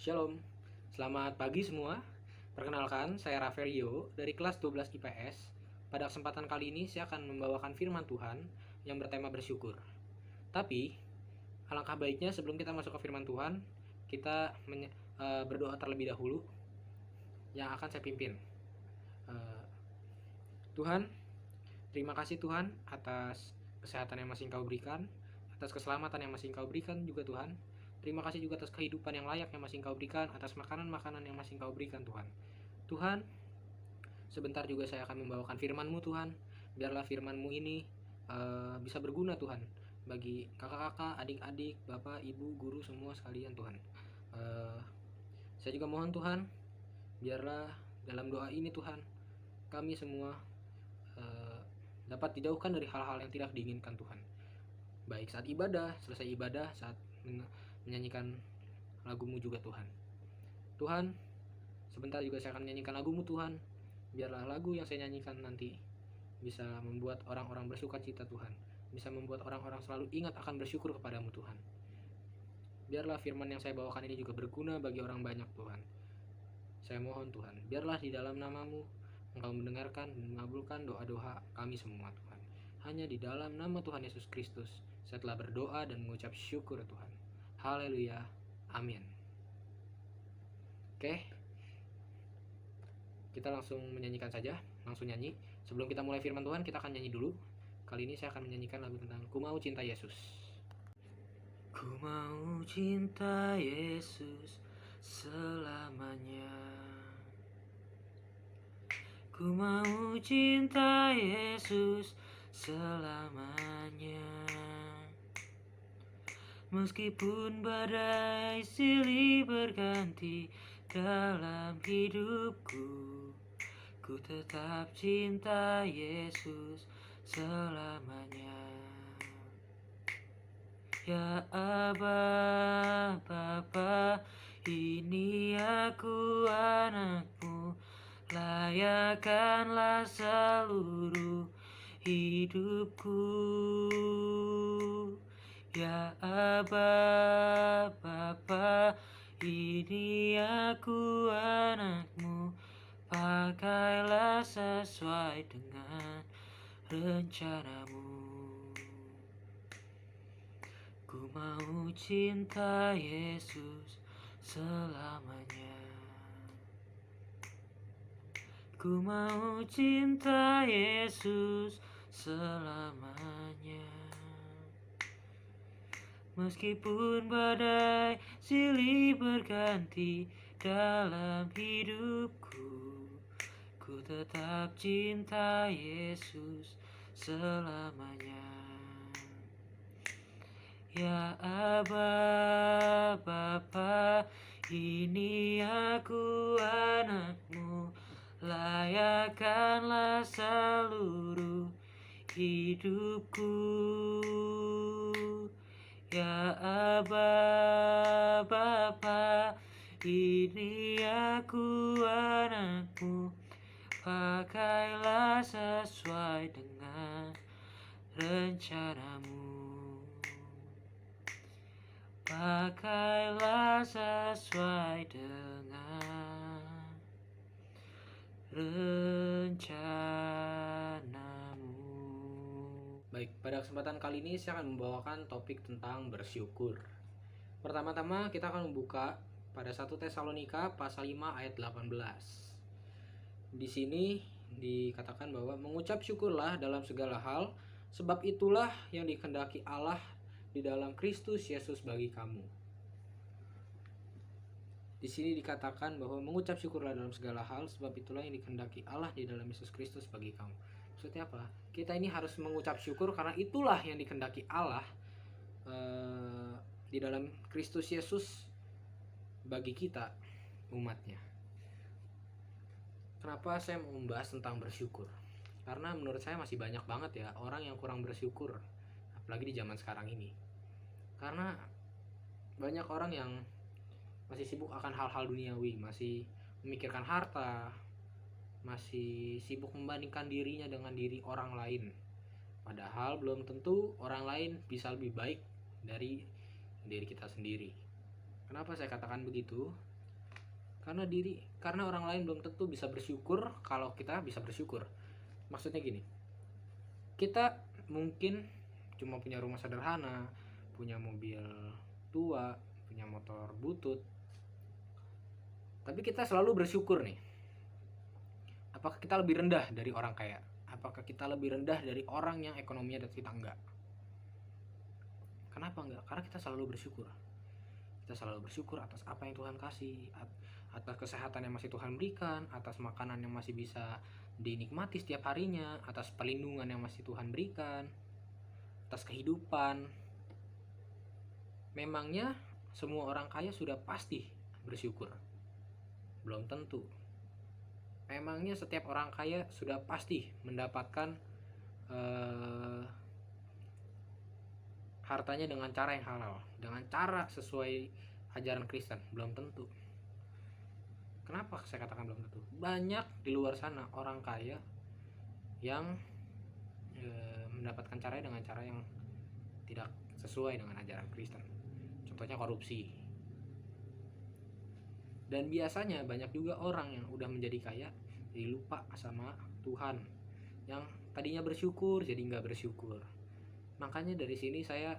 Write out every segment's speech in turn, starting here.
Shalom, selamat pagi semua. Perkenalkan, saya Rafaelio dari kelas 12 IPS. Pada kesempatan kali ini saya akan membawakan firman Tuhan yang bertema bersyukur. Tapi, alangkah baiknya sebelum kita masuk ke firman Tuhan, kita berdoa terlebih dahulu yang akan saya pimpin. Tuhan, terima kasih Tuhan atas kesehatan yang masih Engkau berikan, atas keselamatan yang masih Engkau berikan juga Tuhan. Terima kasih juga atas kehidupan yang layak yang masih Engkau berikan, atas makanan-makanan yang masih Engkau berikan Tuhan. Tuhan, sebentar juga saya akan membawakan firman-Mu Tuhan. Biarlah firman-Mu ini bisa berguna Tuhan bagi kakak-kakak, adik-adik, bapak, ibu, guru semua sekalian Tuhan. Saya juga mohon Tuhan, biarlah dalam doa ini Tuhan, kami semua dapat dijauhkan dari hal-hal yang tidak diinginkan Tuhan. Baik saat ibadah, selesai ibadah, saat menyanyikan lagu-Mu juga Tuhan. Tuhan, sebentar juga saya akan menyanyikan lagu-Mu Tuhan. Biarlah lagu yang saya nyanyikan nanti bisa membuat orang-orang bersuka cita Tuhan. Bisa membuat orang-orang selalu ingat akan bersyukur kepadamu Tuhan. Biarlah firman yang saya bawakan ini juga berguna bagi orang banyak Tuhan. Saya mohon Tuhan, biarlah di dalam nama-Mu Engkau mendengarkan dan mengabulkan doa-doa kami semua Tuhan. Hanya di dalam nama Tuhan Yesus Kristus saya telah berdoa dan mengucap syukur Tuhan. Haleluya. Amin. Oke, kita langsung menyanyikan saja. Langsung nyanyi. Sebelum kita mulai firman Tuhan, kita akan nyanyi dulu. Kali ini saya akan menyanyikan lagu tentang Ku Mau Cinta Yesus. Ku mau cinta Yesus selamanya. Ku mau cinta Yesus selamanya. Meskipun badai silih berganti dalam hidupku, ku tetap cinta Yesus selamanya. Ya Aba, Bapa, ini aku anakmu, layakkanlah seluruh hidupku. Ya Aba, Bapa, ini aku anakmu, pakailah sesuai dengan rencanamu. Ku mau cinta Yesus selamanya. Ku mau cinta Yesus selamanya. Meskipun badai silih berganti dalam hidupku, ku tetap cinta Yesus selamanya. Ya Aba, Bapa, ini aku anakmu, layakkanlah seluruh hidupku. Ya Aba, Bapa, ini aku anakmu, pakailah sesuai dengan rencanamu. Pakailah sesuai dengan rencanamu. Baik, pada kesempatan kali ini saya akan membawakan topik tentang bersyukur. Pertama-tama kita akan membuka pada 1 Tesalonika pasal 5 ayat 18. Di sini dikatakan bahwa mengucap syukurlah dalam segala hal, sebab itulah yang dikehendaki Allah di dalam Kristus Yesus bagi kamu. Di sini dikatakan bahwa mengucap syukurlah dalam segala hal, sebab itulah yang dikehendaki Allah di dalam Yesus Kristus bagi kamu. Maksudnya apa? Kita ini harus mengucap syukur karena itulah yang dikehendaki Allah di dalam Kristus Yesus bagi kita umatnya. Kenapa saya mau membahas tentang bersyukur? Karena menurut saya masih banyak banget ya orang yang kurang bersyukur, apalagi di zaman sekarang ini. Karena banyak orang yang masih sibuk akan hal-hal duniawi, masih memikirkan harta, masih sibuk membandingkan dirinya dengan diri orang lain. Padahal belum tentu orang lain bisa lebih baik dari diri kita sendiri. Kenapa saya katakan begitu? Karena orang lain belum tentu bisa bersyukur kalau kita bisa bersyukur. Maksudnya gini, kita mungkin cuma punya rumah sederhana, punya mobil tua, punya motor butut, tapi kita selalu bersyukur nih. Apakah kita lebih rendah dari orang kaya? Apakah kita lebih rendah dari orang yang ekonominya dan kita enggak? Kenapa enggak? Karena kita selalu bersyukur. Kita selalu bersyukur atas apa yang Tuhan kasih, atas kesehatan yang masih Tuhan berikan, atas makanan yang masih bisa dinikmati setiap harinya, atas perlindungan yang masih Tuhan berikan, atas kehidupan. Memangnya semua orang kaya sudah pasti bersyukur? Belum tentu. Memangnya setiap orang kaya sudah pasti mendapatkan hartanya dengan cara yang halal, dengan cara sesuai ajaran Kristen? Belum tentu. Kenapa saya katakan belum tentu? Banyak di luar sana orang kaya yang mendapatkan caranya dengan cara yang tidak sesuai dengan ajaran Kristen. Contohnya korupsi. Dan biasanya banyak juga orang yang udah menjadi kaya jadi lupa sama Tuhan, yang tadinya bersyukur jadi nggak bersyukur. Makanya dari sini saya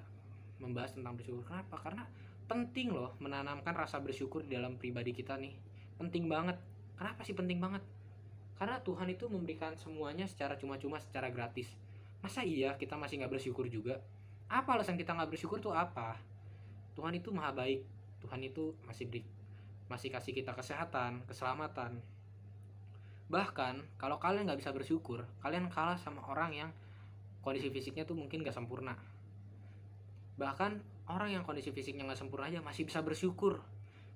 membahas tentang bersyukur. Kenapa? Karena penting loh menanamkan rasa bersyukur di dalam pribadi kita nih. Penting banget. Kenapa sih penting banget? Karena Tuhan itu memberikan semuanya secara cuma-cuma, secara gratis. Masa iya kita masih nggak bersyukur juga? Apa alasan kita nggak bersyukur tuh apa? Tuhan itu maha baik. Tuhan itu masih kasih kita kesehatan, keselamatan. Bahkan kalau kalian nggak bisa bersyukur, kalian kalah sama orang yang kondisi fisiknya tuh mungkin nggak sempurna. Bahkan orang yang kondisi fisiknya nggak sempurna aja masih bisa bersyukur.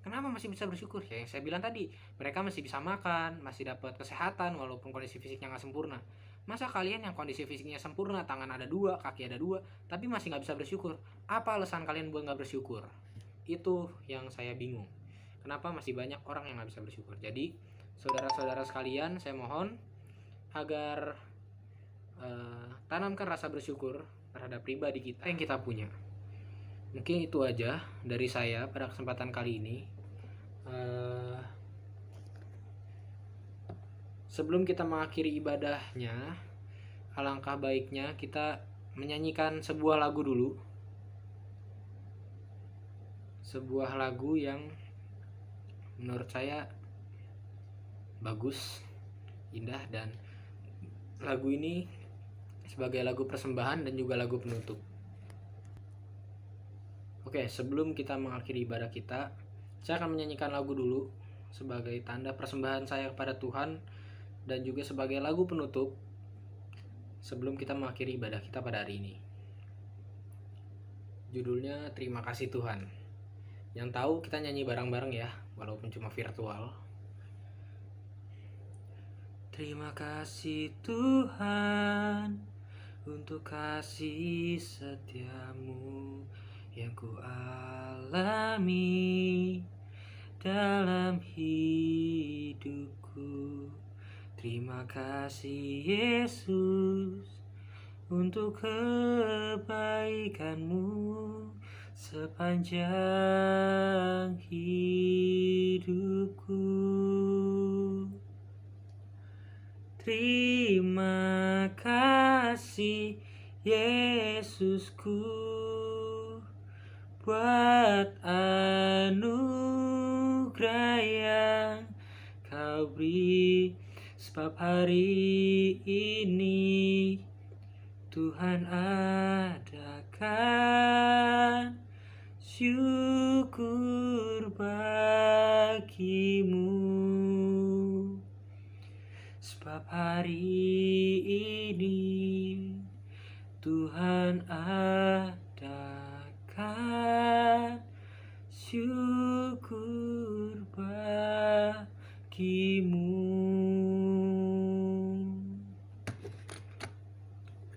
Kenapa masih bisa bersyukur? Ya yang saya bilang tadi, mereka masih bisa makan, masih dapat kesehatan walaupun kondisi fisiknya nggak sempurna. Masa kalian yang kondisi fisiknya sempurna, tangan ada 2, kaki ada 2, tapi masih nggak bisa bersyukur? Apa alasan kalian buat nggak bersyukur? Itu yang saya bingung. Kenapa masih banyak orang yang nggak bisa bersyukur? Jadi saudara-saudara sekalian, saya mohon agar tanamkan rasa bersyukur terhadap pribadi kita yang kita punya. Mungkin itu aja dari saya pada kesempatan kali ini. Sebelum kita mengakhiri ibadahnya, alangkah baiknya kita menyanyikan sebuah lagu dulu. Sebuah lagu yang menurut saya bagus, indah, dan lagu ini sebagai lagu persembahan dan juga lagu penutup. Oke, sebelum kita mengakhiri ibadah kita, saya akan menyanyikan lagu dulu sebagai tanda persembahan saya kepada Tuhan dan juga sebagai lagu penutup sebelum kita mengakhiri ibadah kita pada hari ini. Judulnya Terima Kasih Tuhan. Yang tahu kita nyanyi bareng-bareng ya, walaupun cuma virtual. Terima kasih Tuhan untuk kasih setiamu yang ku alami dalam hidupku. Terima kasih Yesus untuk kebaikanmu sepanjang hidupku. Terima kasih Yesusku buat anugerah yang kau beri, sebab hari ini Tuhan adakan syukur bagimu, sebab hari ini Tuhan adakan syukur bagimu.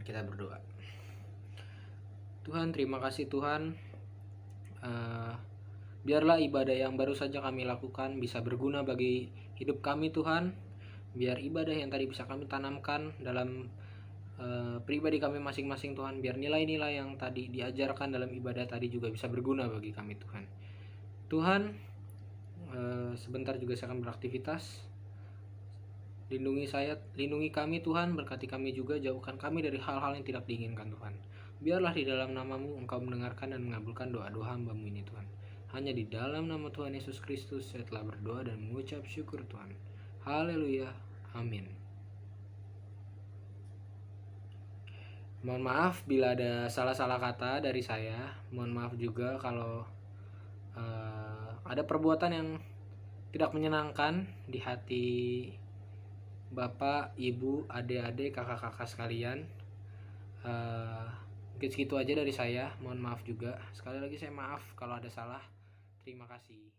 Kita berdoa. Tuhan, terima kasih Tuhan. Biarlah ibadah yang baru saja kami lakukan bisa berguna bagi hidup kami Tuhan. Biar ibadah yang tadi bisa kami tanamkan dalam pribadi kami masing-masing Tuhan. Biar nilai-nilai yang tadi diajarkan dalam ibadah tadi juga bisa berguna bagi kami Tuhan. Tuhan, sebentar juga saya akan beraktivitas. Lindungi kami Tuhan, berkati kami juga, jauhkan kami dari hal-hal yang tidak diinginkan Tuhan. Biarlah di dalam nama-Mu Engkau mendengarkan dan mengabulkan doa-doa hamba-Mu ini Tuhan. Hanya di dalam nama Tuhan Yesus Kristus saya telah berdoa dan mengucap syukur Tuhan. Haleluya, amin. Mohon maaf bila ada salah-salah kata dari saya. Mohon maaf juga kalau ada perbuatan yang tidak menyenangkan di hati Bapak, Ibu, adik-adik, kakak-kakak sekalian. Mungkin segitu aja dari saya. Mohon maaf juga. Sekali lagi saya maaf kalau ada salah. Terima kasih.